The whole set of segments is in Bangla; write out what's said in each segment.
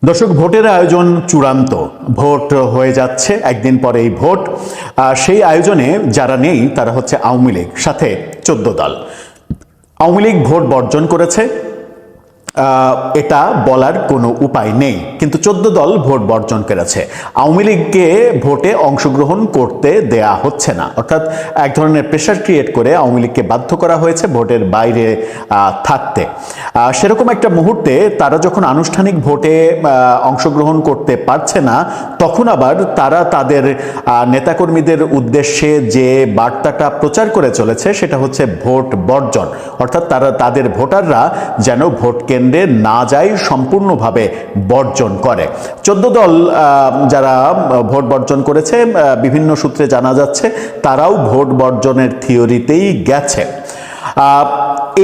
দর্শক, ভোটের আয়োজন চূড়ান্ত। ভোট হয়ে যাচ্ছে, একদিন পরে এই ভোট। সেই আয়োজনে যারা নেই তারা হচ্ছে আওয়ামী লীগ, সাথে 14 দল। আওয়ামী লীগ ভোট বর্জন করেছে, এটা বলার কোনো উপায় নেই, কিন্তু 14 দল ভোট বর্জন করেছে। আওয়ামী লীগকে ভোটে অংশগ্রহণ করতে দেয়া হচ্ছে না, অর্থাৎ এক ধরনের প্রেশার ক্রিয়েট করে আওয়ামী লীগকে বাধ্য করা হয়েছে ভোটের বাইরে থাকতে। সেরকম একটা মুহূর্তে তারা যখন আনুষ্ঠানিক ভোটে অংশগ্রহণ করতে পারছে না, তখন আবার তারা তাদের নেতাকর্মীদের উদ্দেশ্যে যে বার্তাটা প্রচার করে চলেছে সেটা হচ্ছে ভোট বর্জন, অর্থাৎ তাদের ভোটাররা যেন ভোট কেন্দ্রে না যায়, সম্পূর্ণভাবে বর্জন করে। 14 দল যারা ভোট বর্জন করেছে, বিভিন্ন সূত্রে জানা যাচ্ছে তারাও ভোট বর্জনের থিওরিতেই গেছে।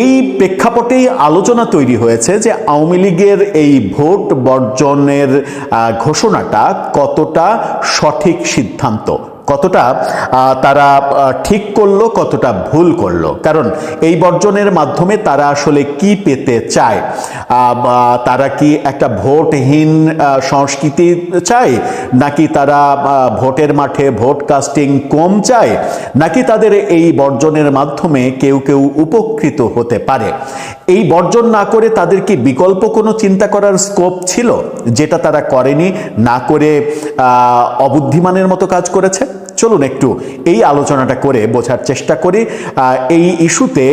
এই প্রেক্ষাপটেই আলোচনা তৈরি হয়েছে যে আওয়ামী লীগের এই ভোট বর্জনের ঘোষণাটা কতটা সঠিক সিদ্ধান্ত, কতটা তারা ঠিক করলো, কতটা ভুল করলো। কারণ এই বর্জনের মাধ্যমে তারা আসলে কি পেতে চায়? তারা কি একটা ভোটহীন সংস্কৃতি চায়, নাকি তারা ভোটের মাঠে ভোট কাস্টিং কম চায়, নাকি তাদের এই বর্জনের মাধ্যমে কেউ কেউ উপকৃত হতে পারে? এই বর্জন না করে তাদের কি বিকল্প কোনো চিন্তা করার স্কোপ ছিল, যেটা তারা করেনি, না করে অবুদ্ধিমানের মতো কাজ করেছে? চলুন একটু এই আলোচনাটা করে বোঝার চেষ্টা করি। এই ইস্যুতে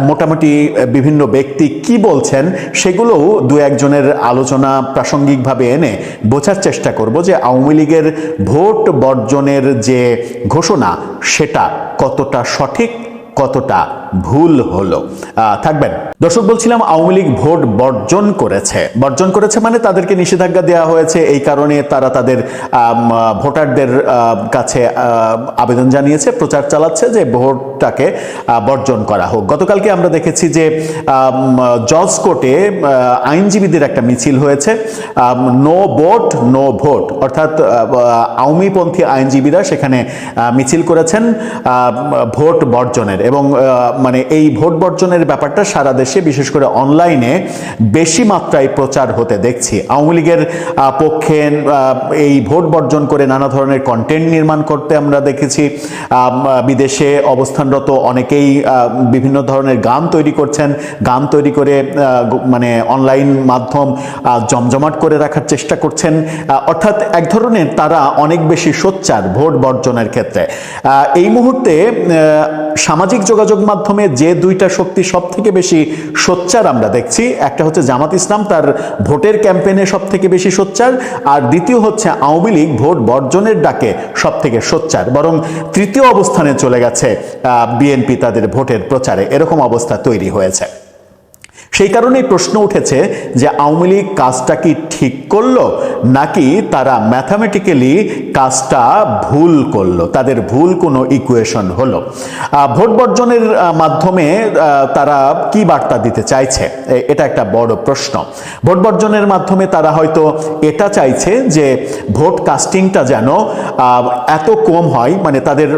মোটামুটি বিভিন্ন ব্যক্তি কি বলছেন সেগুলোও দু একজনের আলোচনা প্রাসঙ্গিকভাবে এনে বোঝার চেষ্টা করব যে আওয়ামী লীগের ভোট বর্জনের যে ঘোষণা সেটা কতটা সঠিক, কতটা ভুল হলো। থাকবেন দর্শক। বলছিলাম আওয়ামী লীগ ভোট বর্জন করেছে মানে তাদেরকে নিষেধাজ্ঞা দেওয়া হয়েছে, এই কারণে তারা তাদের ভোটারদের কাছে আবেদন জানিয়েছে, প্রচার চালাচ্ছে যে ভোটটাকে বর্জন করা হোক। গতকালকে আমরা দেখেছি যে জজ কোর্টে আইনজীবীদের একটা মিছিল হয়েছে, নো ভোট নো ভোট, অর্থাৎ আওয়ামীপন্থী আইনজীবীরা সেখানে মিছিল করেছেন ভোট বর্জনের। এবং মানে এই ভোট বর্জনের ব্যাপারটা সারা দেশে, বিশেষ করে অনলাইনে বেশি মাত্রায় প্রচার হতে দেখছি। আওয়ামী লীগের পক্ষে এই ভোট বর্জন করে নানা ধরনের কন্টেন্ট নির্মাণ করতে আমরা দেখেছি। বিদেশে অবস্থানরত অনেকেই বিভিন্ন ধরনের গান তৈরি করছেন, গান তৈরি করে মানে অনলাইন মাধ্যম জমজমাট করে রাখার চেষ্টা করছেন। অর্থাৎ এক ধরনের তারা অনেক বেশি সোচ্চার ভোট বর্জনের ক্ষেত্রে। এই মুহূর্তে সামাজিক যোগাযোগ মাধ্যমে যে দুইটা শক্তি সব থেকে বেশি সোচ্চার আমরা দেখছি, একটা হচ্ছে জামাত ইসলাম, তার ভোটের ক্যাম্পেইনে সব থেকে বেশি সোচ্চার, আর দ্বিতীয় হচ্ছে আওয়ামী লীগ ভোট বর্জনের ডাকে সব থেকে সোচ্চার। বরং তৃতীয় অবস্থানে চলে গেছে বিএনপি তাদের ভোটের প্রচারে, এরকম অবস্থা তৈরি হয়েছে। সেই কারণেই প্রশ্ন উঠেছে যে আওয়ামী লীগ কাজটা কি ঠিক করলো, নাকি তারা ম্যাথামেটিক্যালি কাজটা ভুল করলো, তাদের ভুল কোনো ইকুয়েশন হলো? ভোট বর্জনের মাধ্যমে তারা কি বার্তা দিতে চাইছে, এটা একটা বড় প্রশ্ন। ভোট বর্জনের মাধ্যমে তারা হয়তো এটা চাইছে যে ভোট কাস্টিংটা যেন এত কম হয়, মানে তাদের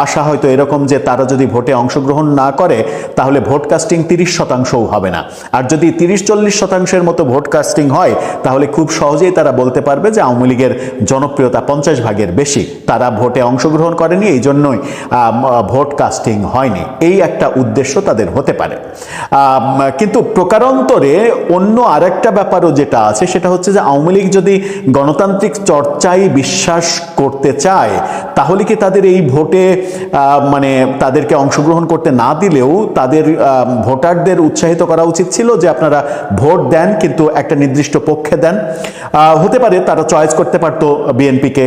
আশা হয়তো এরকম যে তারা যদি ভোটে অংশগ্রহণ না করে তাহলে ভোট কাস্টিং 30% হবে না। আর যদি 30-40% মতো ভোট কাস্টিং হয় তাহলে খুব সহজেই তারা বলতে পারবে যে আওয়ামী লীগের জনপ্রিয়তা 50 ভাগের বেশি, তারা ভোটে অংশগ্রহণ করেনি, এই জন্যই ভোট কাস্টিং হয়নি। এই একটা উদ্দেশ্য তাদের হতে পারে। কিন্তু প্রকারান্তরে অন্য আরেকটা ব্যাপারও যেটা আছে সেটা হচ্ছে যে আওয়ামী লীগ যদি গণতান্ত্রিক চর্চায় বিশ্বাস করতে চায় তাহলে কি তাদের এই ভোটে মানে তাদেরকে অংশগ্রহণ করতে না দিলেও তাদের ভোটারদের উৎসাহিত করা উচিত ছিল যে আপনারা ভোট দেন, কিন্তু একটা নির্দিষ্ট পক্ষে দেন। হতে পারে তারা চয়েস করতে পারতো বিএনপিকে,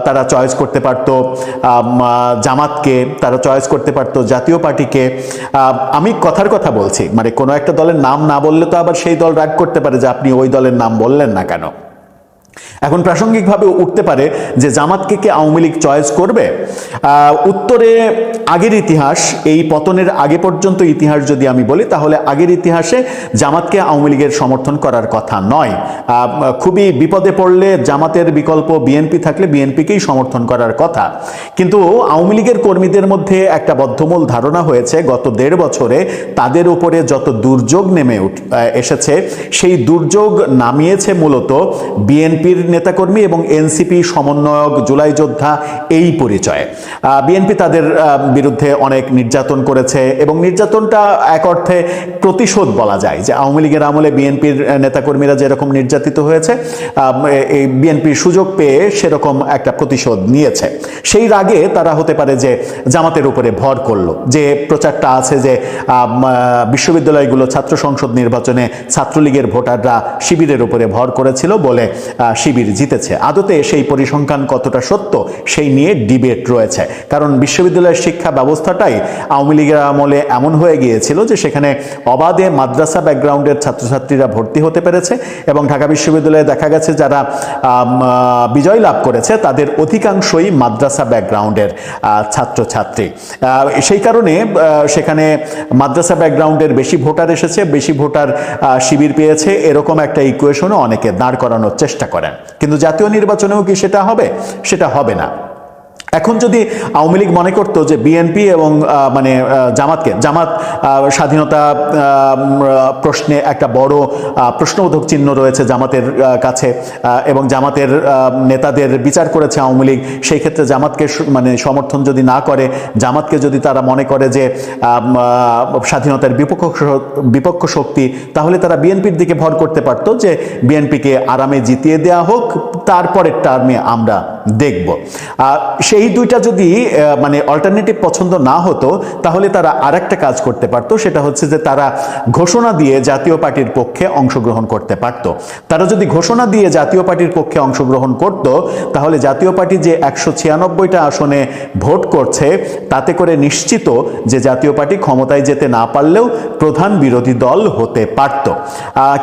তারা চয়েস করতে পারতো জামাতকে, তারা চয়েস করতে পারতো জাতীয় পার্টিকে। আমি কথার কথা বলছি, মানে কোনো একটা দলের নাম না বললে তো আবার সেই দল রাগ করতে পারে যে আপনি ওই দলের নাম বললেন না কেন। এখন প্রাসঙ্গিকভাবে উঠতে পারে যে জামাতকে কে আওয়ামী লীগ চয়েস করবে। উত্তরে আগের ইতিহাস, এই পতনের আগে পর্যন্ত ইতিহাস যদি আমি বলি, তাহলে আগের ইতিহাসে জামাতকে আওয়ামী লীগের সমর্থন করার কথা নয়। খুবই বিপদে পড়লে জামাতের বিকল্প বিএনপি থাকলে বিএনপিকেই সমর্থন করার কথা। কিন্তু আওয়ামী লীগের কর্মীদের মধ্যে একটা বদ্ধমূল ধারণা হয়েছে গত 1.5 বছরে তাদের উপরে যত দুর্যোগ নেমে এসেছে, সেই দুর্যোগ নামিয়েছে মূলত বিএনপির নেতাকর্মী এবং এনসিপি সমন্বয়ক, জুলাই যোদ্ধা, এই পরিচয়ে। বিএনপি তাদের বিরুদ্ধে অনেক নির্যাতন করেছে এবং নির্যাতনটা এক অর্থে প্রতিশোধ বলা যায়, যে আওয়ামী লীগের আমলে বিএনপির নেতাকর্মীরা যেরকম নির্যাতিত হয়েছে, এই বিএনপির সুযোগ পেয়ে সেরকম একটা প্রতিশোধ নিয়েছে। সেই রাগে তারা হতে পারে যে জামাতের উপরে ভর করলো। যে প্রচারটা আছে যে বিশ্ববিদ্যালয়গুলো ছাত্র সংসদ নির্বাচনে ছাত্রলীগের ভোটাররা শিবিরের উপরে ভর করেছিল বলে শিবির জিতেছে, আদতে সেই পরিসংখ্যান কতটা সত্য সেই নিয়ে ডিবেট রয়েছে। কারণ বিশ্ববিদ্যালয়ের শিক্ষা ব্যবস্থাটাই আওয়ামী লীগের আমলে এমন হয়ে গিয়েছিল যে সেখানে অবাধে মাদ্রাসা ব্যাকগ্রাউন্ডের ছাত্রছাত্রীরা ভর্তি হতে পেরেছে এবং ঢাকা বিশ্ববিদ্যালয়ে দেখা গেছে যারা বিজয় লাভ করেছে তাদের অধিকাংশই মাদ্রাসা ব্যাকগ্রাউন্ডের ছাত্রছাত্রী। সেই কারণে সেখানে মাদ্রাসা ব্যাকগ্রাউন্ডের বেশি ভোটার এসেছে, বেশি ভোটার শিবির পেয়েছে, এরকম একটা ইকুয়েশনও অনেকে দাঁড় করানোর চেষ্টা করেন। কিন্তু জাতীয় নির্বাচনেও কি সেটা হবে? সেটা হবে না। এখন যদি আওয়ামী লীগ মনে করতো যে বিএনপি এবং জামাত স্বাধীনতা প্রশ্নে একটা বড় প্রশ্নবোধক চিহ্ন রয়েছে জামাতের কাছে এবং জামাতের নেতাদের বিচার করেছে আওয়ামী লীগ, সেই ক্ষেত্রে জামাতকে সমর্থন যদি না করে, জামাতকে যদি তারা মনে করে যে স্বাধীনতার বিপক্ষ শক্তি, তাহলে তারা বিএনপির দিকে ভর করতে পারত যে বিএনপিকে আরামে জিতিয়ে দেওয়া হোক, তারপরের টার্মে আমরা দেখব। সেই দুইটা যদি অল্টারনেটিভ পছন্দ না হতো, তাহলে তারা আরেকটা কাজ করতে পারতো, সেটা হচ্ছে যে তারা ঘোষণা দিয়ে জাতীয় পার্টির পক্ষে অংশগ্রহণ করতে পারত। তারা যদি ঘোষণা দিয়ে জাতীয় পার্টির পক্ষে অংশগ্রহণ করত, তাহলে জাতীয় পার্টি যে 196টা আসনে ভোট করছে, তাতে করে নিশ্চিত যে জাতীয় পার্টি ক্ষমতায় যেতে না পারলেও প্রধান বিরোধী দল হতে পারত।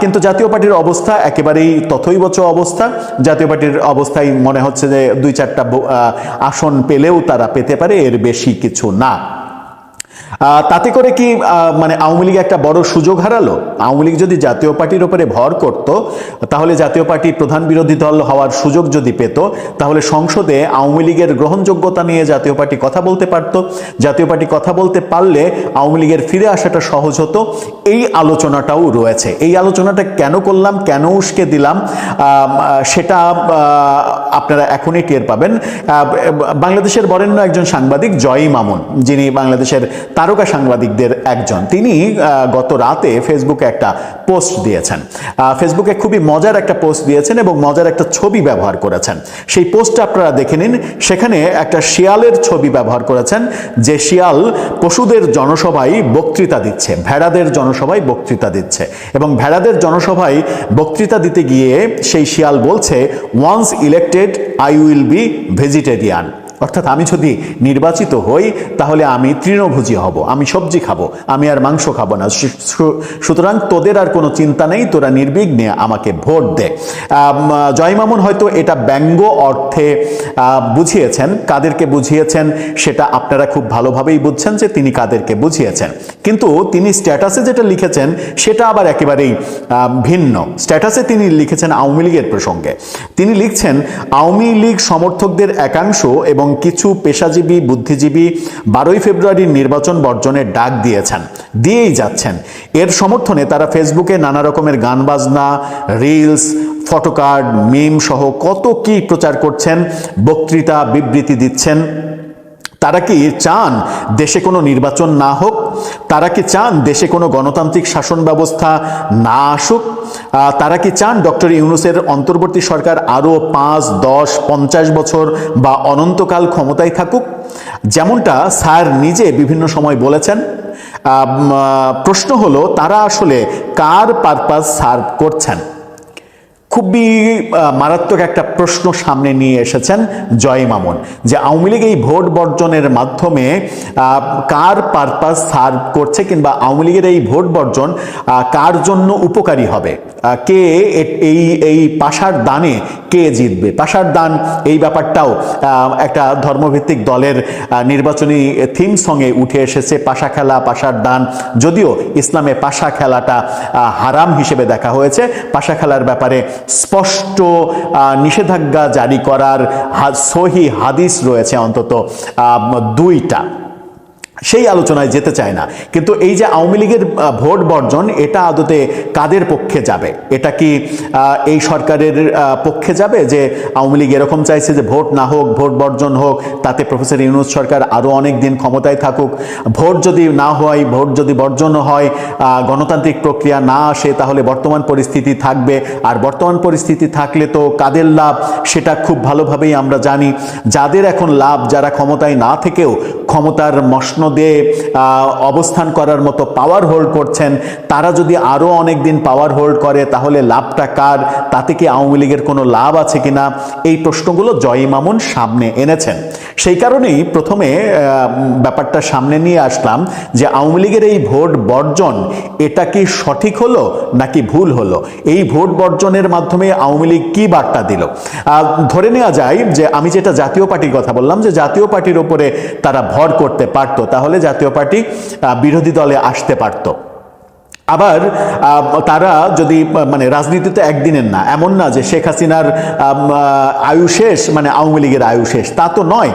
কিন্তু জাতীয় পার্টির অবস্থা একেবারেই তথৈবচ অবস্থা। জাতীয় পার্টির অবস্থায় মনে হচ্ছে যে 2-4টা আসন পেলেও তারা পেতে পারে, এর বেশি কিছু না। তাতে করে কি আওয়ামী লীগ একটা বড় সুযোগ হারালো? আওয়ামী লীগ যদি জাতীয় পার্টির উপরে ভর করত, তাহলে জাতীয় পার্টি প্রধান বিরোধী দল হওয়ার সুযোগ যদি পেত, তাহলে সংসদে আওয়ামী লীগের গ্রহণযোগ্যতা নিয়ে জাতীয় পার্টি কথা বলতে পারত। জাতীয় পার্টি কথা বলতে পারলে আওয়ামী লীগের ফিরে আসাটা সহজ হতো। এই আলোচনাটাও রয়েছে। এই আলোচনাটা কেন করলাম, কেন উস্কে দিলাম, সেটা আপনারা এখনই টের পাবেন। বাংলাদেশের বরেণ্য একজন সাংবাদিক জয় মামুন, যিনি বাংলাদেশের তারকা সাংবাদিকদের একজন, তিনি গত রাতে ফেসবুকে একটা পোস্ট দিয়েছেন। ফেসবুকে খুবই মজার একটা পোস্ট দিয়েছেন এবং মজার একটা ছবি ব্যবহার করেছেন। সেই পোস্টটা আপনারা দেখে নিন। সেখানে একটা শিয়ালের ছবি ব্যবহার করেছেন, যে শিয়াল পশুদের জনসভায় বক্তৃতা দিচ্ছে, ভেড়াদের জনসভায় বক্তৃতা দিচ্ছে, এবং ভেড়াদের জনসভায় বক্তৃতা দিতে গিয়ে সেই শিয়াল বলছে, once elected I will be vegetarian. অর্থাৎ আমি যদি নির্বাচিত হই তাহলে আমি তৃণভোজী হব, আমি সবজি খাবো, আমি আর মাংস খাবো না। সুতরাং তোদের আর কোনো চিন্তা নেই, তোরা নির্বিঘ্নে আমাকে ভোট দে। জয় মামুন হয়তো এটা ব্যঙ্গ অর্থে বুঝিয়েছেন। কাদেরকে বুঝিয়েছেন সেটা আপনারা খুব ভালোভাবেই বুঝছেন যে তিনি কাদেরকে বুঝিয়েছেন। কিন্তু তিনি স্ট্যাটাসে যেটা লিখেছেন সেটা আবার একেবারেই ভিন্ন। স্ট্যাটাসে তিনি লিখেছেন আওয়ামী লীগের প্রসঙ্গে। তিনি লিখছেন, আওয়ামী লীগ সমর্থকদের একাংশ এবং কিছু পেশাজীবী বুদ্ধিজীবী 12ই ফেব্রুয়ারির নির্বাচন বর্জনের ডাক দিয়েই যাচ্ছেন। এর সমর্থনে তারা ফেসবুকে নানা রকমের গান বাজনা, রিলস, ফটোকার্ড, মিম সহ কত কি প্রচার করছেন, বক্তৃতা, বিবৃতি দিচ্ছেন। তারা কি চান দেশে কোনো নির্বাচন না হোক? তারা কি চান দেশে কোনো গণতান্ত্রিক শাসন ব্যবস্থা না আসুক? তারা কি চান ডক্টর ইউনূসের অন্তর্বর্তী সরকার আরও 5, 10, 50 বছর বা অনন্তকাল ক্ষমতায় থাকুক, যেমনটা স্যার নিজে বিভিন্ন সময় বলেছেন? প্রশ্ন হলো, তারা আসলে কার পারপাস সার্ভ করছেন? খুবই মারাত্মক একটা প্রশ্ন সামনে নিয়ে এসেছেন জয় মামুন, যে আওয়ামী লীগ এই ভোট বর্জনের মাধ্যমে কার পারপাস সার্ভ করছে, কিংবা আওয়ামী লীগের এই ভোট বর্জন কার জন্য উপকারী হবে, কে এই পাশার দানে কে জিতবে। পাশার দান এই ব্যাপারটাও একটা ধর্মভিত্তিক দলের নির্বাচনী থিম সঙ্গে উঠে এসেছে। পাশা খেলা, পাশার দান, যদিও ইসলামে পাশা খেলাটা হারাম হিসেবে দেখা হয়েছে। পাশা খেলার ব্যাপারে স্পষ্ট নিষেধাজ্ঞা জারি করার সহি হাদিস রয়েছে অন্তত 2টা। সেই আলোচনায় যেতে চায় না। কিন্তু এই যে আওয়ামী লীগের ভোট বর্জন, এটা আদতে কাদের পক্ষে যাবে? এটা কি এই সরকারের পক্ষে যাবে যে আওয়ামী লীগ এরকম চাইছে যে ভোট না হোক, ভোট বর্জন হোক, তাতে প্রফেসর ইউনূস সরকার আরও অনেক দিন ক্ষমতায় থাকুক? ভোট যদি না হয়, ভোট যদি বর্জন হয়, গণতান্ত্রিক প্রক্রিয়া না আসে, তাহলে বর্তমান পরিস্থিতি থাকবে। আর বর্তমান পরিস্থিতি থাকলে তো কাদের লাভ সেটা খুব ভালোভাবেই আমরা জানি। যাদের এখন লাভ, যারা ক্ষমতায় না থেকেও ক্ষমতার মসনদে অবস্থান করার মতো পাওয়ার হোল্ড করছেন, তারা যদি আরও অনেক দিন পাওয়ার হোল্ড করে, তাহলে লাভটা কার? তাতে কি আওয়ামী লীগের কোনো লাভ আছে কিনা? এই প্রশ্নগুলো জয় মামুন সামনে এনেছেন। সেই কারণেই প্রথমে ব্যাপারটা সামনে নিয়ে আসলাম যে আওয়ামী লীগের এই ভোট বর্জন, এটা কি সঠিক হলো নাকি ভুল হলো? এই ভোট বর্জনের মাধ্যমে আওয়ামী লীগ কি বার্তা দিল? ধরে নেওয়া যায় যে আমি যেটা জাতীয় পার্টির কথা বললাম, যে জাতীয় পার্টির ওপরে তারা ভর করতে পারতো, তাহলে জাতীয় পার্টি বিরোধী দলে আসতে পারতো। আবার তারা যদি মানে রাজনীতিতে একদিনের না, এমন না যে শেখ হাসিনার আয়ু শেষ মানে আওয়ামী লীগের আয়ু শেষ, তা তো নয়।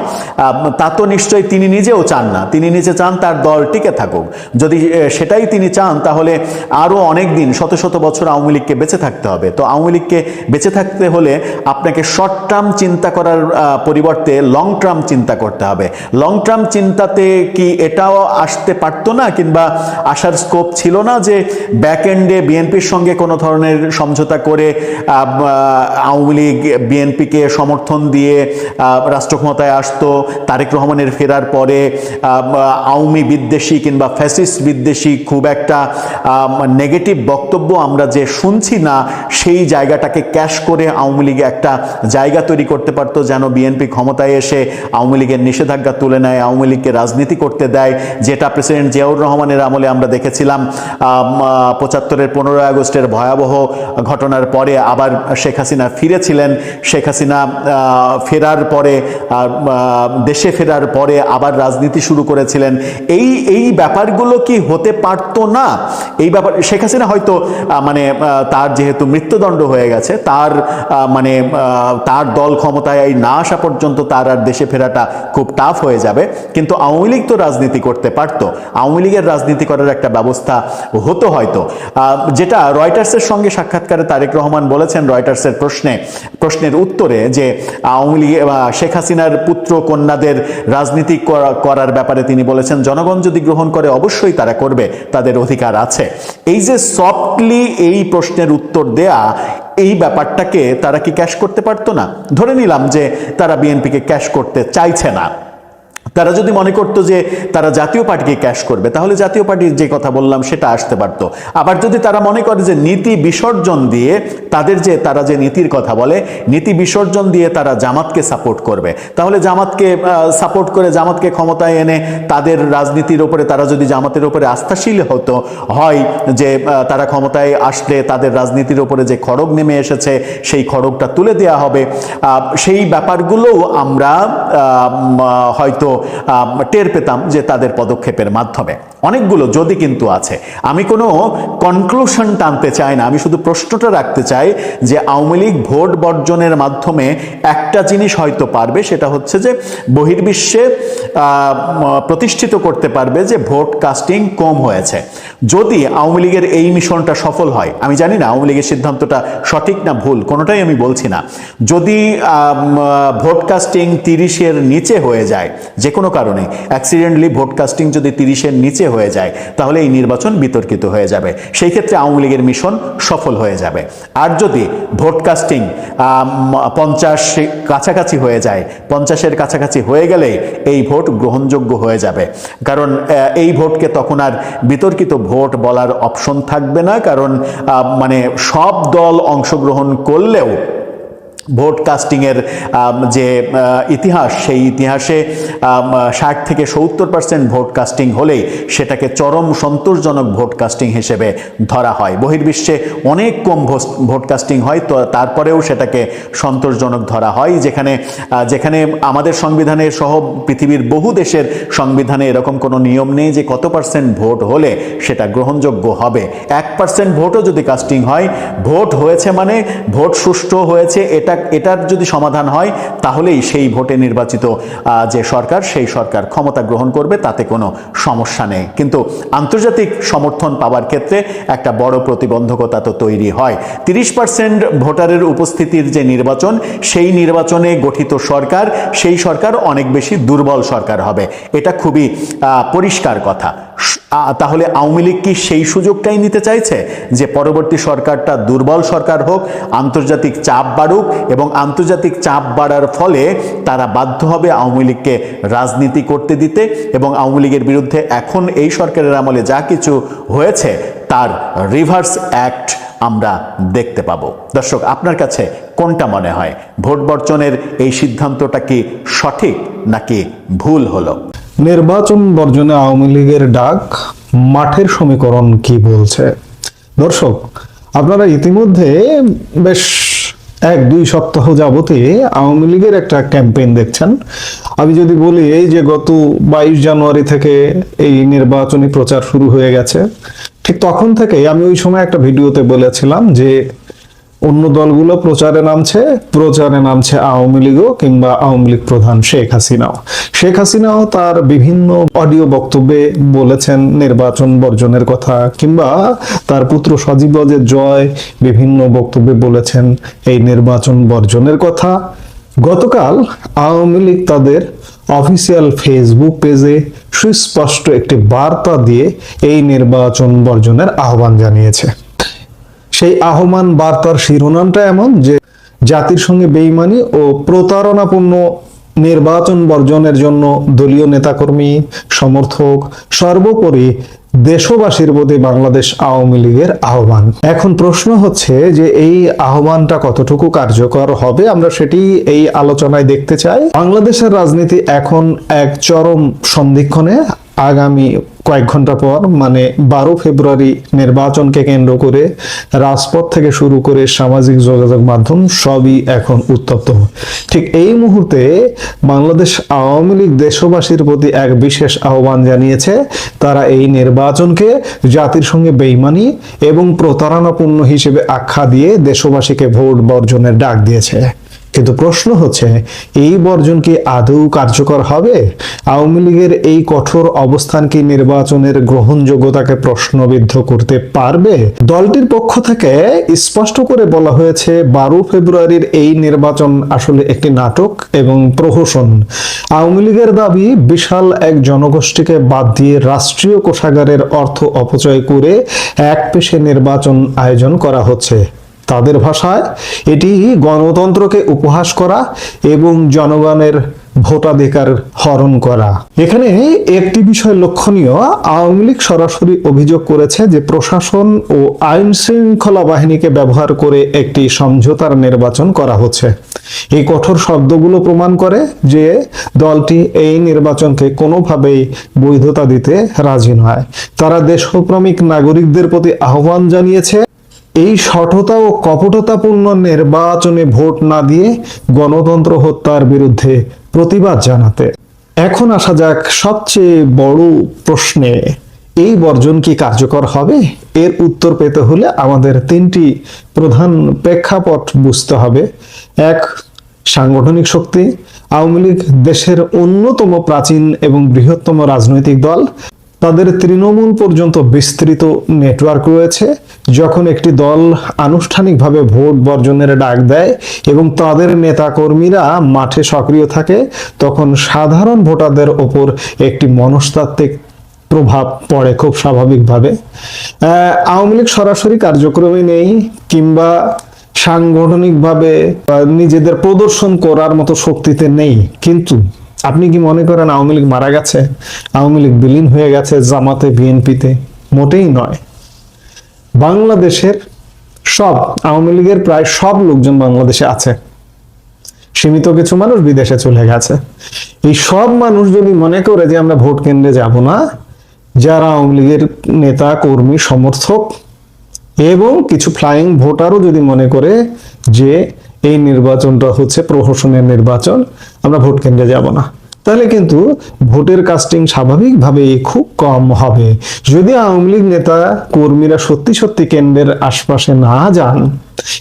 তা তো নিশ্চয়ই তিনি নিজেও চান না। তিনি নিজে চান তার দল টিকে থাকুক। যদি সেটাই তিনি চান, তাহলে আরও অনেক দিন, শত শত বছর আওয়ামী লীগকে বেঁচে থাকতে হবে। তো আওয়ামী লীগকে বেঁচে থাকতে হলে আপনাকে শর্ট টার্ম চিন্তা করার পরিবর্তে লং টার্ম চিন্তা করতে হবে। লং টার্ম চিন্তাতে কি এটাও আসতে পারতো না, কিংবা আসার স্কোপ ছিল না যে ব্যাক এন্ডে বিএনপির সঙ্গে কোনো ধরনের সমঝোতা করে আওয়ামী লীগ বিএনপিকে সমর্থন দিয়ে রাষ্ট্র ক্ষমতায় আসতো? তারেক রহমানের ফেরার পরে আওয়ামী বিদ্বেষী কিংবা ফ্যাসিস্ট বিদ্বেষী খুব একটা নেগেটিভ বক্তব্য আমরা যে শুনছি না, সেই জায়গাটাকে ক্যাশ করে আওয়ামী লীগ একটা জায়গা তৈরি করতে পারতো, যেন বিএনপি ক্ষমতায় এসে আওয়ামী লীগের নিষেধাজ্ঞা তুলে নেয়, আওয়ামী লীগকে রাজনীতি করতে দেয়, যেটা প্রেসিডেন্ট জিয়াউর রহমানের আমলে আমরা দেখেছিলাম। 75-এর 15 আগস্টের ভয়াবহ ঘটনার পরে আবার শেখ হাসিনা ফিরেছিলেন। শেখ হাসিনা ফেরার পরে, দেশে ফেরার পরে আবার রাজনীতি শুরু করেছিলেন। এই ব্যাপারগুলো কি হতে পারতো না? এই ব্যাপার শেখ হাসিনা হয়তো মানে তার যেহেতু মৃত্যুদণ্ড হয়ে গেছে, তার মানে তার দল ক্ষমতায় না আসা পর্যন্ত তার আর দেশে ফেরাটা খুব টাফ হয়ে যাবে। কিন্তু আওয়ামী লীগ তো রাজনীতি করতে পারতো। আওয়ামী লীগের রাজনীতি করার একটা ব্যবস্থা হতো হয়তো, যেটা রয়টার্সের সঙ্গে সাক্ষাৎকারে তারেক রহমান বলেছেন রয়টার্সের প্রশ্নের উত্তরে, যে আওয়ামী লীগ শেখ হাসিনার পুত্র কন্যাদের রাজনীতি করার ব্যাপারে তিনি বলেছেন, জনগণ যদি গ্রহণ করে অবশ্যই তারা করবে, তাদের অধিকার আছে। এই যে সফটলি এই প্রশ্নের উত্তর দেয়া, এই ব্যাপারটাকে তারা কি ক্যাশ করতে পারতো না? ধরে নিলাম যে তারা বিএনপিকে ক্যাশ করতে চাইছে না। তারা যদি মনে করতো যে তারা জাতীয় পার্টিকে ক্যাশ করবে, তাহলে জাতীয় পার্টির যে কথা বললাম সেটা আসতে পারতো। আবার যদি তারা মনে করে যে নীতি বিসর্জন দিয়ে, তারা যে নীতির কথা বলে, নীতি বিসর্জন দিয়ে তারা জামাতকে সাপোর্ট করবে, তাহলে জামাতকে সাপোর্ট করে জামাতকে ক্ষমতায় এনে তাদের রাজনীতির ওপরে, তারা যদি জামাতের ওপরে আস্থাশীল হয় যে তারা ক্ষমতায় আসলে তাদের রাজনীতির ওপরে যে খড়গ নেমে এসেছে সেই খড়গটা তুলে দেওয়া হবে, সেই ব্যাপারগুলোও আমরা হয়তো টের পেতাম যে তাদের পদক্ষেপের মাধ্যমে। অনেকগুলো যদি কিন্তু আছে। আমি কোনো কনক্লুশন টানতে চাই না, আমি শুধু প্রশ্নটা রাখতে চাই যে আওয়ামী লীগ ভোট বর্জনের মাধ্যমে একটা জিনিস হয়তো পারবে, সেটা হচ্ছে যে বহির্বিশ্বে প্রতিষ্ঠিত করতে পারবে যে ভোট কাস্টিং কম হয়েছে। যদি আওয়ামী লীগের এই মিশনটা সফল হয়, আমি জানি না আওয়ামী লীগের সিদ্ধান্তটা সঠিক না ভুল, কোনোটাই আমি বলছি না। যদি ভোট কাস্টিং 30-এর নিচে হয়ে যায়, যে কোনো কারণে অ্যাক্সিডেন্টলি ভোট কাস্টিং যদি 30-এর নিচে হয়ে যায়, তাহলে এই নির্বাচন বিতর্কিত হয়ে যাবে। সেই ক্ষেত্রে আওয়ামী লীগের মিশন সফল হয়ে যাবে। আর যদি ভোট কাস্টিং 50 কাছাকাছি হয়ে যায়, 50-এর কাছাকাছি হয়ে গেলে এই ভোট গ্রহণযোগ্য হয়ে যাবে। কারণ এই ভোটকে তখন আর বিতর্কিত ভোট বলার অপশন থাকবে না। কারণ মানে সব দল অংশগ্রহণ করলেও ভোট কাস্টিংয়ের যে ইতিহাস, সেই ইতিহাসে 60 থেকে 70% ভোট কাস্টিং হলেই সেটাকে চরম সন্তোষজনক ভোট কাস্টিং হিসেবে ধরা হয়। বহির্বিশ্বে অনেক কম ভোট কাস্টিং হয়, তো তারপরেও সেটাকে সন্তোষজনক ধরা হয়। যেখানে আমাদের সংবিধানে সহ পৃথিবীর বহু দেশের সংবিধানে এরকম কোনো নিয়ম নেই যে কত পার্সেন্ট ভোট হলে সেটা গ্রহণযোগ্য হবে। 1% ভোটও যদি কাস্টিং হয়, ভোট হয়েছে মানে ভোট সুষ্ঠু হয়েছে, এটার যদি সমাধান হয় তাহলেই সেই ভোটে নির্বাচিত যে সরকার, সেই সরকার ক্ষমতা গ্রহণ করবে, তাতে কোনো সমস্যা নেই। কিন্তু আন্তর্জাতিক সমর্থন পাওয়ার ক্ষেত্রে একটা বড় প্রতিবন্ধকতা তো তৈরি হয়। 30% ভোটারের উপস্থিতির যে নির্বাচন, সেই নির্বাচনে গঠিত সরকার, সেই সরকার অনেক বেশি দুর্বল সরকার হবে, এটা খুবই পরিষ্কার কথা। তাহলে আওয়ামী লীগ কি সেই সুযোগটাই নিতে চাইছে যে পরবর্তী সরকারটা দুর্বল সরকার হোক, আন্তর্জাতিক চাপ বাড়ুক, এবং আন্তর্জাতিক চাপ বাড়ার ফলে তারা বাধ্য হবে আওয়ামী লীগকে রাজনীতি করতে দিতে, এবং আওয়ামী লীগের বিরুদ্ধে এখন এই সরকারের আমলে যা কিছু হয়েছে তার রিভার্স অ্যাক্ট আমরা দেখতে পাবো। দর্শক, আপনার কাছে কোনটা মনে হয়? ভোট বর্জনের এই সিদ্ধান্তটা কি সঠিক নাকি ভুল হলো? নির্বাচন বর্জনে আওয়ামী লীগের ডাক, মাঠের সমীকরণ কি বলছে? দর্শক, আপনারা ইতিমধ্যে বেশ 1-2 সপ্তাহ যাবতে আওয়ামী লীগের একটা ক্যাম্পেইন দেখছেন। আমি যদি বলি এই যে গত 22 জানুয়ারি থেকে এই নির্বাচনী প্রচার শুরু হয়ে গেছে, ঠিক তখন থেকে আমি ওই সময় একটা ভিডিওতে বলেছিলাম যে অন্য দলগুলো প্রচারে নামছে আওয়ামী লীগও, কিংবা আওয়ামী লীগ প্রধান শেখ হাসিনাও তার বিভিন্ন অডিও বক্তব্যে বলেছেন নির্বাচন বর্জনের কথা, কিংবা তার পুত্র সজীব ওয়াজেদ জয় বিভিন্ন বক্তব্যে বলেছেন এই নির্বাচন বর্জনের কথা। গতকাল আওয়ামী লীগ তাদের অফিসিয়াল ফেসবুক পেজে সুস্পষ্ট একটি বার্তা দিয়ে এই নির্বাচন বর্জনের আহ্বান জানিয়েছে। সেই আহ্বান বার্তার শিরোনামটা এমন যে জাতির সঙ্গে বেইমানি ও প্রতারণাপূর্ণ নির্বাচন বর্জনের জন্য দলীয় নেতাকর্মী, সমর্থক, সর্বোপরি দেশবাসীর প্রতি বাংলাদেশ আওয়ামী লীগের আহ্বান। এখন প্রশ্ন হচ্ছে যে এই আহ্বানটা কতটুকু কার্যকর হবে, আমরা সেটি এই আলোচনায় দেখতে চাই। বাংলাদেশের রাজনীতি এখন এক চরম সন্ধিক্ষণে। আগামী কয়েক ঘন্টা পর মানে 12 ফেব্রুয়ারি নির্বাচনকে কেন্দ্র করে রাজপথ থেকে শুরু করে সামাজিক যোগাযোগ মাধ্যম সবই এখন উত্তপ্ত। ঠিক এই মুহূর্তে বাংলাদেশ আওয়ামী লীগ দেশবাসীর প্রতি এক বিশেষ আহ্বান জানিয়েছে। তারা এই নির্বাচনকে জাতির সঙ্গে বেইমানি এবং প্রতারণাপূর্ণ হিসেবে আখ্যা দিয়ে দেশবাসীকে ভোট বর্জনের ডাক দিয়েছে। কিন্তু প্রশ্ন হচ্ছে, এই বর্জন কি আদৌ কার্যকর হবে? আওয়ামী লীগের এই কঠোর অবস্থান কি নির্বাচনের গ্রহণযোগ্যতাকে প্রশ্নবিদ্ধ করতে পারবে? দলটির পক্ষ থেকে স্পষ্ট করে বলা হয়েছে 12 ফেব্রুয়ারির এই নির্বাচন আসলে একটি নাটক এবং প্রহসন। আওয়ামী লীগের দাবি, বিশাল এক জনগোষ্ঠীকে বাদ দিয়ে রাষ্ট্রীয় কোষাগারের অর্থ অপচয় করে একপেশে নির্বাচন আয়োজন করা হচ্ছে। তাদের ভাষায় এটি গণতন্ত্রকে উপহাস করা এবং জনগণের ভোটাধিকার হরণ করা। এখানে একটি বিষয় লক্ষণীয়, আওয়ামী লীগ সরাসরি অভিযোগ করেছে যে প্রশাসন ও আইন শৃঙ্খলা বাহিনীকে ব্যবহার করে একটি সমঝোতার নির্বাচন করা হচ্ছে। এই কঠোর শব্দগুলো প্রমাণ করে যে দলটি এই নির্বাচনকে কোনোভাবেই বৈধতা দিতে রাজি নয়। তারা দেশপ্রেমিক নাগরিকদের প্রতি আহ্বান জানিয়েছে এই শঠতা ও কপটতাপূর্ণ নির্বাচনে ভোট না দিয়ে গণতন্ত্র হত্যার বিরুদ্ধে প্রতিবাদ জানাতে। এখন আসা যাক সবচেয়ে বড় প্রশ্নে, এই বর্জন কি কার্যকর হবে? এর উত্তর পেতে হলে আমাদের 3টি প্রধান প্রেক্ষাপট বুঝতে হবে। 1, সাংগঠনিক শক্তি। আওয়ামী লীগ দেশের অন্যতম প্রাচীন এবং বৃহত্তম রাজনৈতিক দল। তাদের তৃণমূল পর্যন্ত বিস্তৃত নেটওয়ার্ক রয়েছে। যখন একটি দল আনুষ্ঠানিকভাবে ভোট বর্জনের ডাক দেয় এবং তাদের নেতাকর্মীরা মাঠে সক্রিয় থাকে, তখন সাধারণ ভোটারদের ওপর একটি মনস্তাত্ত্বিক প্রভাব পড়ে খুব স্বাভাবিকভাবে। আওয়ামী লীগ সরাসরি কার্যক্রমে নেই কিংবা সাংগঠনিকভাবে নিজেদের প্রদর্শন করার মতো শক্তিতে নেই, কিন্তু আপনি কি মনে করেন আওয়ামী লীগ মারা গেছে? আওয়ামী লীগ বিলীন হয়ে গেছে জামাতে, বিএনপিতে? মোটেই নয়। বাংলাদেশের আওয়ামী লীগের প্রায় সব লোকজন বাংলাদেশে আছে। সীমিত কিছু মানুষ বিদেশে চলে গেছে। এই সব মানুষ যদি মনে করে যে আমরা ভোট কেন্দ্রে যাব না, যারা আওয়ামী লীগের নেতা কর্মী সমর্থক এবং কিছু ফ্লাইং ভোটারও যদি মনে করে যে এই নির্বাচনটা হচ্ছে প্রহসনের নির্বাচন, আমরা ভোট কেন্দ্রে যাব না, তাহলে কিন্তু ভোটের কাস্টিং স্বাভাবিকভাবেই খুব কম হবে। যদি আওয়ামী লীগ নেতা কর্মীরা সত্যি সত্যি কেন্দ্রের আশপাশে না যান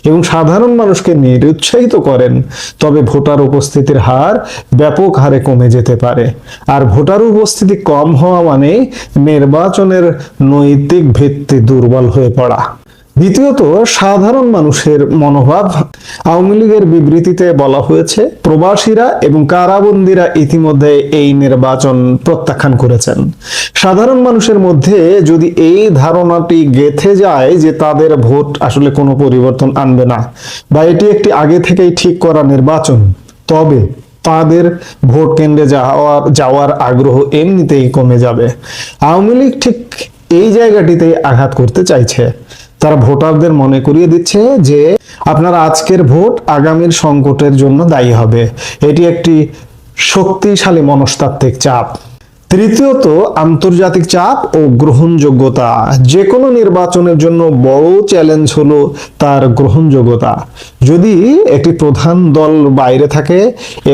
এবং সাধারণ মানুষকে নিরুৎসাহিত করেন, তবে ভোটার উপস্থিতির হার ব্যাপক হারে কমে যেতে পারে। আর ভোটার উপস্থিতি কম হওয়া মানে নির্বাচনের নৈতিক ভিত্তি দুর্বল হয়ে পড়া। দ্বিতীয়ত, সাধারণ মানুষের মনোভাব। আওয়ামী লীগের বিবৃতিতে বলা হয়েছে, প্রবাসীরা এবং কারাবন্দীরা ইতিমধ্যে এই নির্বাচন প্রত্যাখ্যান করেছেন। সাধারণ মানুষের মধ্যে যদি এই ধারণাটি গেঁথে যায় যে তাদের ভোট আসলে কোনো পরিবর্তন আনবে না বা এটি একটি আগে থেকেই ঠিক করা নির্বাচন, তবে তাদের ভোট কেন্দ্রে যাওয়ার আগ্রহ এমনিতেই কমে যাবে। আওয়ামী লীগ ঠিক এই জায়গাটিতে আঘাত করতে চাইছে। তারা ভোটারদের মনে করিয়ে দিচ্ছে যে আপনার আজকের ভোট আগামীর সংকটের জন্য দায়ী হবে। এটি একটি শক্তিশালী মনস্তাত্ত্বিক চাপ। তৃতীয়ত, আন্তর্জাতিক চাপ ও গ্রহণযোগ্যতা। যে কোনো নির্বাচনের জন্য বড় চ্যালেঞ্জ হলো তার গ্রহণযোগ্যতা। যদি একটি প্রধান দল বাইরে থাকে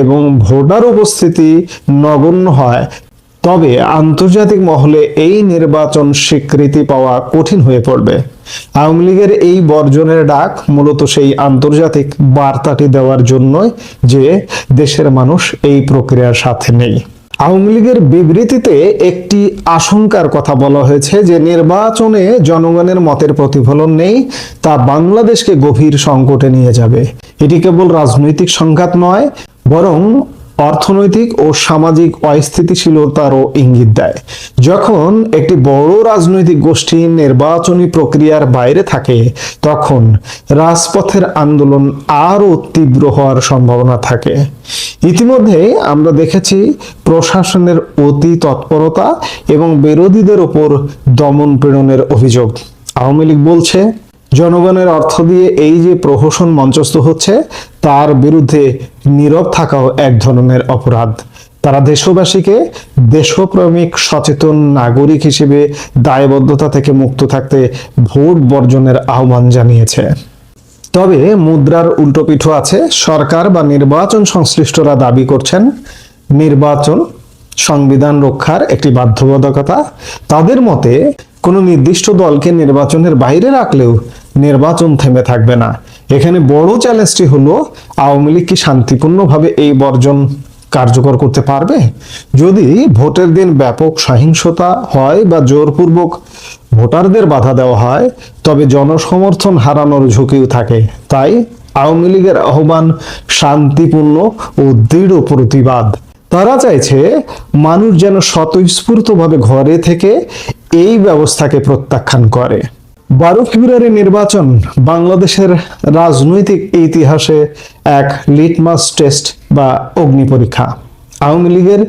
এবং ভোটার উপস্থিতি নগণ্য হয়, তবে আন্তর্জাতিক মহলে এই নির্বাচন স্বীকৃতি পাওয়া কঠিন হয়ে পড়বে। আওয়ামী লীগের এই বর্জনের ডাক মূলত সেই আন্তর্জাতিক বার্তাটি দেওয়ার জন্যই যে দেশের মানুষ এই প্রক্রিয়ার সাথে নেই। আওয়ামী লীগের বিবৃতিতে একটি আশঙ্কার কথা বলা হয়েছে যে নির্বাচনে জনগণের মতের প্রতিফলন নেই, তা বাংলাদেশকে গভীর সংকটে নিয়ে যাবে। এটি কেবল রাজনৈতিক সংঘাত নয়, বরং অর্থনৈতিক ও সামাজিক অস্থিতিশীলতারও ইঙ্গিত দেয়। যখন একটি বড় রাজনৈতিক গোষ্ঠী নির্বাচনী প্রক্রিয়ার বাইরে থাকে, তখন রাজপথের আন্দোলন আরও তীব্র হওয়ার সম্ভাবনা থাকে। ইতিমধ্যে আমরা দেখেছি প্রশাসনের অতি তৎপরতা এবং বিরোধীদের উপর দমন পীড়নের অভিযোগ। আওয়ামী লীগ বলছে, জনগণের অর্থ দিয়ে এই যে প্রহসন মঞ্চস্থ হচ্ছে, তার বিরুদ্ধে নীরব থাকাও এক ধরনের অপরাধ। তারা দেশবাসীকে দেশপ্রেমিক সচেতন নাগরিক হিসেবে দায়বদ্ধতা থেকে মুক্ত থাকতে ভোট বর্জনের আহ্বান জানিয়েছে। তবে মুদ্রার উল্টোপিঠও আছে। সরকার বা নির্বাচন সংশ্লিষ্টরা দাবি করছেন নির্বাচন সংবিধান রক্ষার একটি বাধ্যবাধকতা। তাদের মতে কোনো নির্দিষ্ট দলকে নির্বাচনের বাইরে রাখলেও নির্বাচন থেমে থাকবে না। এখানে বড় চ্যালেঞ্জটি হলো, আওয়ামী লীগ কি শান্তিপূর্ণভাবে এই বর্জন কার্যকর করতে পারবে? যদি ভোটের দিন ব্যাপক সহিংসতা হয় বা জোরপূর্বক ভোটারদের বাধা দেওয়া হয়, তবে জনসমর্থন হারানোর ঝুঁকিও থাকে। তাই আওয়ামী লীগের আহ্বান শান্তিপূর্ণ ও দৃঢ় প্রতিবাদ। তারা চাইছে মানুষ যেন স্বতঃস্ফূর্তভাবে ঘরে থেকে এই ব্যবস্থাকে প্রত্যাখ্যান করে। 12 ফেব্রুয়ারি নির্বাচন বাংলাদেশের রাজনৈতিক ইতিহাসে এক লিটমাস টেস্ট বা অগ্নি পরীক্ষা। আওয়ামী লীগের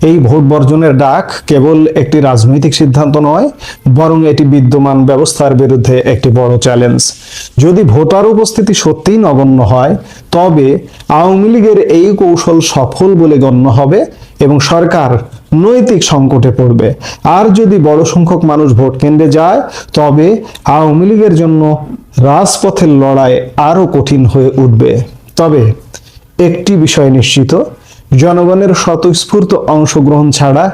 এই ভোট বর্জনের ডাক কেবল একটি রাজনৈতিক সিদ্ধান্ত নয়, বরং এটি বিদ্যমান ব্যবস্থার বিরুদ্ধে একটি বড় চ্যালেঞ্জ। যদি ভোটার উপস্থিতি সত্যিই নগণ্য হয়, তবে আওয়ামী লীগের এই কৌশল সফল বলে গণ্য হবে এবং সরকার নৈতিক সংকটে পড়বে। আর যদি বড় সংখ্যক মানুষ ভোট কেন্দ্রে যায়, তবে আওয়ামী লীগের জন্য রাজপথের লড়াই আরো কঠিন হয়ে উঠবে। তবে একটি বিষয় নিশ্চিত, জনগণের স্বতঃস্ফূর্ত অংশগ্রহণ ছাড়া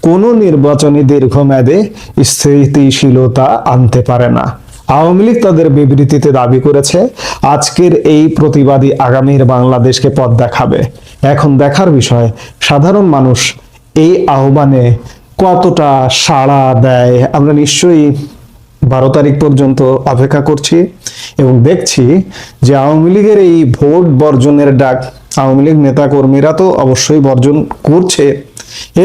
কোনো নির্বাচনী দীর্ঘমেয়াদে স্থিতিশীলতা আনতে পারে না। আওয়ামী লীগ তাদের বিবৃতিতে দাবি করেছে, আজকের এই প্রতিবাদী আগামীর বাংলাদেশকে পথ দেখাবে। এখন দেখার বিষয়, সাধারণ মানুষ এই আহ্বানে কতটা সাড়া দেয়। আমরা নিশ্চয়ই 12 তারিখ পর্যন্ত অপেক্ষা করছি এবং দেখছি যে আওয়ামী লীগের এই ভোট বর্জনের ডাক আওয়ামী লীগ নেতা কর্মীরা তো অবশ্যই বর্জন করছে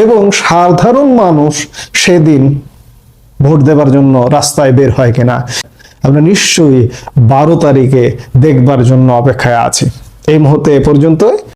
এবং সাধারণ মানুষ সেদিন ভোট দেবার জন্য রাস্তায় বের হয় কিনা আমরা নিশ্চয়ই 12 তারিখে দেখবার জন্য অপেক্ষায় আছি। এই মুহূর্তে এ পর্যন্তই।